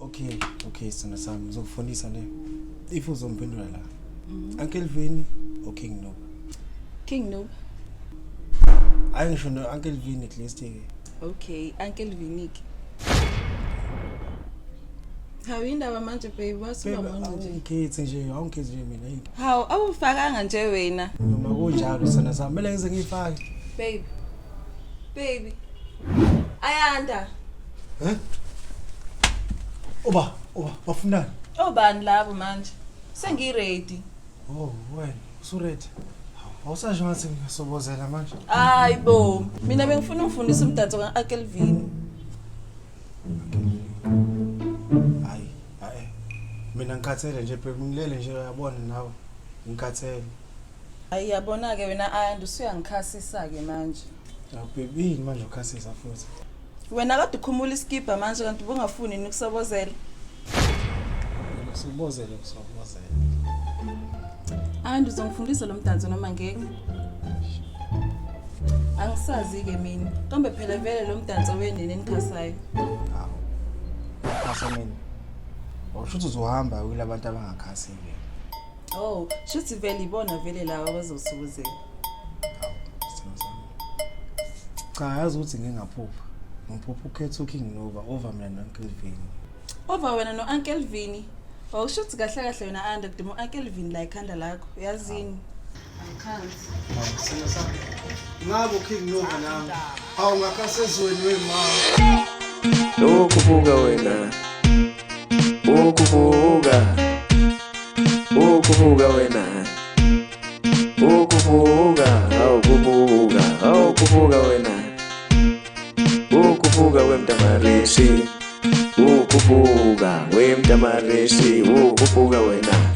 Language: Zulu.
Okay, sana sami ngizokufundisa le. If uzomphendula la. Uncle Vinny or King Nuba? King Nuba. Ayisho no Uncle Vinny at least ke. Okay, Uncle Vinny. Hawindaba manje babe wasuba manje nje. Ngikhethi nje, awungikhethi nje mina yini. Hawu awufakanga nje wena. Noma kunjalo sana sami, mele ngize ngifake. Baby. Ayanda. Oba, bafunani? Obani labo manje? Sengiready. Oh, wena, usuready. Awusasho ngathi ngiyasobozela manje. Hayibo, mina bengifuna ukufundisa umdanso kaUncle Vinny. Hayi, mina ngikhathele nje babe, ngilele nje uyabona nawe. Ngikhathele. Hayi yabona ke wena Ayanda usuyangikhasisa ke manje. Baby yini manje ukhasisa futhi? Wena kade ukhumula iskipa manje kanti ubungafuni ukusobozela. Usobozela. Ayanda uzongifundisa lo mdanso noma ngeke? Angisazi ke mina. Kambe phela vele lo mdanso wenene enikhasayo. Hawu. Khasa mina. Awushuthi uzohamba kulabantu abangakhasi ke. Oh, shuthi vele ibona vele lawa abazosubuzela. Cha yazi ukuthi ngingaphupha. Ngiphupha ukhetha uKing Nuba over mina noUncle Vinny. Over wena noUncle Vinny. Awushuthi kahle wena Ayanda kudima uUncle Vinny la ikhanda lakho. Yazini. Angikhanzi. Ngabe uKing Nuba nami. Hawu ngakhasa Ezweni wema. Ukubuka wena. Ukubuka wena. Ukubuka wena. Ukubuka wemtamarishi. Ukubuka wemtamarishi. Ukubuka wena.